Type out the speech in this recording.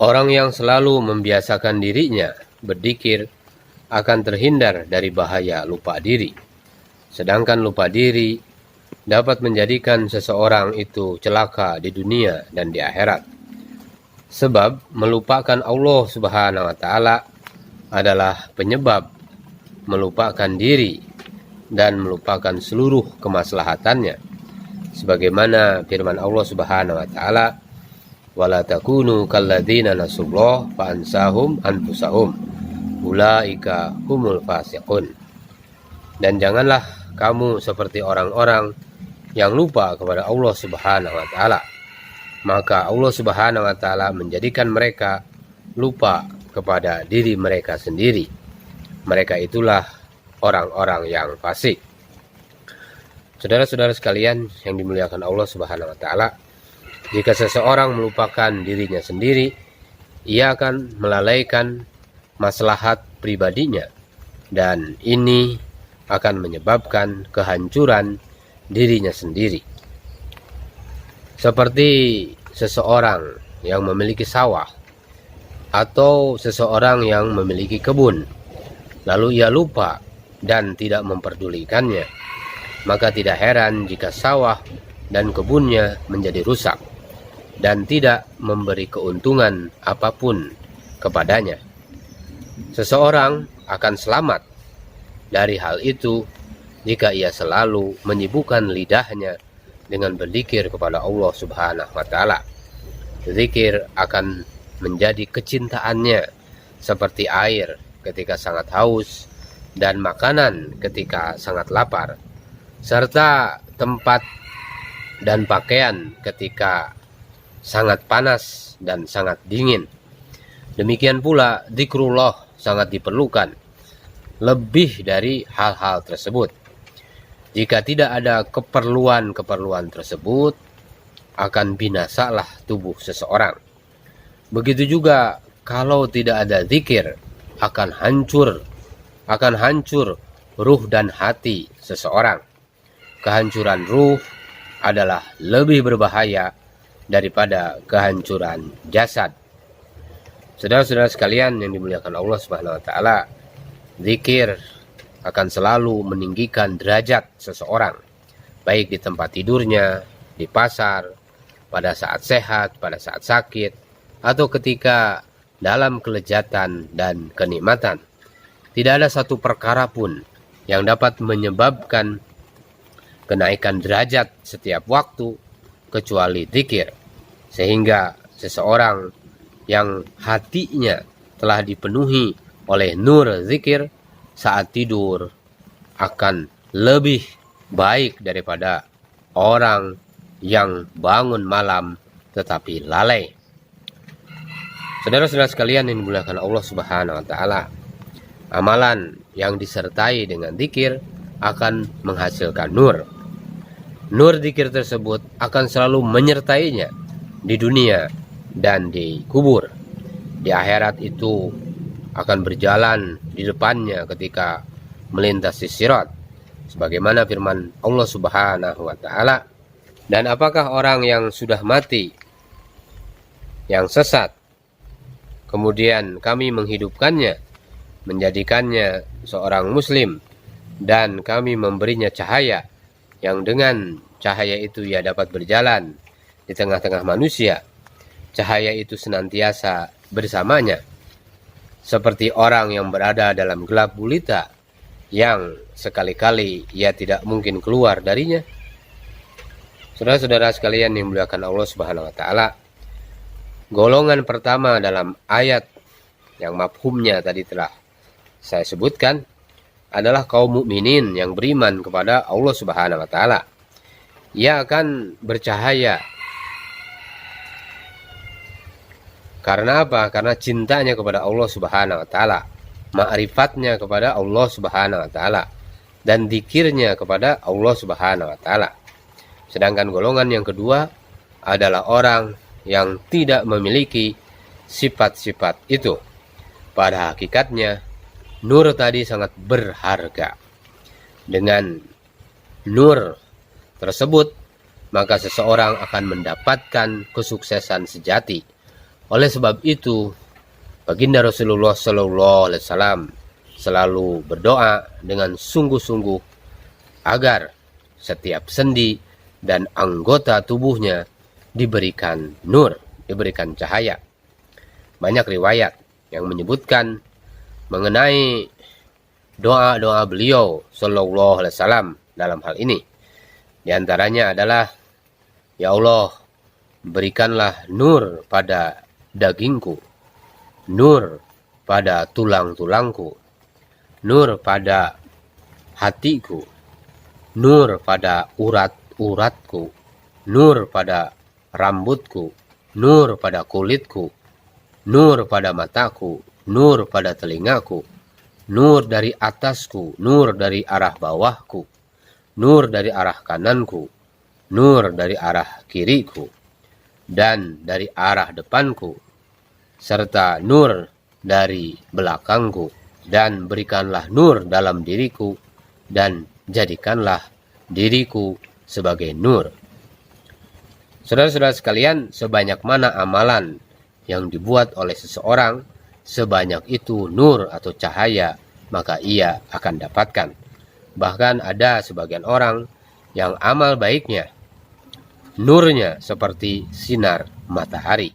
Orang yang selalu membiasakan dirinya berzikir akan terhindar dari bahaya lupa diri. Sedangkan lupa diri dapat menjadikan seseorang itu celaka di dunia dan di akhirat. Sebab melupakan Allah Subhanahu wa taala adalah penyebab melupakan diri dan melupakan seluruh kemaslahatannya. Sebagaimana firman Allah Subhanahu wa taala, wala takunu kalladzina nasullah fa ansahum anfusahum ulaika humul fasiqun. Dan janganlah kamu seperti orang-orang yang lupa kepada Allah Subhanahu wa taala, maka Allah Subhanahu wa taala menjadikan mereka lupa kepada diri mereka sendiri. Mereka itulah orang-orang yang fasik. Saudara-saudara sekalian yang dimuliakan Allah Subhanahu wa taala, jika seseorang melupakan dirinya sendiri, ia akan melalaikan maslahat pribadinya, dan ini akan menyebabkan kehancuran dirinya sendiri. Seperti seseorang yang memiliki sawah atau seseorang yang memiliki kebun, lalu ia lupa dan tidak memperdulikannya, maka tidak heran jika sawah dan kebunnya menjadi rusak dan tidak memberi keuntungan apapun kepadanya. Seseorang akan selamat dari hal itu jika ia selalu menyibukkan lidahnya dengan berzikir kepada Allah Subhanahu wa taala. Zikir akan menjadi kecintaannya seperti air ketika sangat haus dan makanan ketika sangat lapar, serta tempat dan pakaian ketika sangat panas dan sangat dingin. Demikian pula zikrullah sangat diperlukan lebih dari hal-hal tersebut. Jika tidak ada keperluan-keperluan tersebut, akan binasalah tubuh seseorang. Begitu juga kalau tidak ada zikir, akan hancur ruh dan hati seseorang. Kehancuran ruh adalah lebih berbahaya daripada kehancuran jasad. Saudara-saudara sekalian yang dimuliakan Allah Subhanahu wa taala, zikir akan selalu meninggikan derajat seseorang, baik di tempat tidurnya, di pasar, pada saat sehat, pada saat sakit, atau ketika dalam kelezatan dan kenikmatan. Tidak ada satu perkara pun yang dapat menyebabkan kenaikan derajat setiap waktu kecuali zikir, sehingga seseorang yang hatinya telah dipenuhi oleh nur zikir saat tidur akan lebih baik daripada orang yang bangun malam tetapi lalai. Saudara-saudara sekalian yang dimuliakan Allah Subhanahu wa taala, amalan yang disertai dengan zikir akan menghasilkan nur. Nur zikir tersebut akan selalu menyertainya di dunia dan di kubur. Di akhirat itu akan berjalan di depannya ketika melintasi sirat, sebagaimana firman Allah Subhanahu wa taala, dan apakah orang yang sudah mati, yang sesat, kemudian kami menghidupkannya, menjadikannya seorang muslim, dan kami memberinya cahaya, yang dengan cahaya itu ia dapat berjalan di tengah-tengah manusia. Cahaya itu senantiasa bersamanya, seperti orang yang berada dalam gelap gulita, yang sekali-kali ia tidak mungkin keluar darinya. Saudara-saudara sekalian yang dimuliakan Allah Subhanahu wa taala, golongan pertama dalam ayat yang mafhumnya tadi telah saya sebutkan adalah kaum mukminin yang beriman kepada Allah Subhanahu wa taala. Ia akan bercahaya. Karena apa? Karena cintanya kepada Allah Subhanahu wa taala, ma'rifatnya kepada Allah Subhanahu wa taala, dan zikirnya kepada Allah Subhanahu wa taala. Sedangkan golongan yang kedua adalah orang yang tidak memiliki sifat-sifat itu. Pada hakikatnya nur tadi sangat berharga. Dengan nur tersebut, maka seseorang akan mendapatkan kesuksesan sejati, Oleh sebab itu, baginda Rasulullah SAW selalu berdoa dengan sungguh-sungguh agar setiap sendi dan anggota tubuhnya diberikan nur, diberikan cahaya. Banyak riwayat yang menyebutkan mengenai doa-doa beliau Sallallahu Alaihi Wasallam dalam hal ini. Di antaranya adalah, ya Allah, berikanlah nur pada dagingku, nur pada tulang-tulangku, nur pada hatiku, nur pada urat-uratku, nur pada rambutku, nur pada kulitku, nur pada mataku, nur pada telingaku, nur dari atasku, nur dari arah bawahku, nur dari arah kananku, nur dari arah kiriku, dan dari arah depanku, serta nur dari belakangku, dan berikanlah nur dalam diriku, dan jadikanlah diriku sebagai nur. Saudara-saudara sekalian, sebanyak mana amalan yang dibuat oleh seseorang, sebanyak itu nur atau cahaya maka ia akan dapatkan. Bahkan ada sebagian orang yang amal baiknya, nurnya seperti sinar matahari.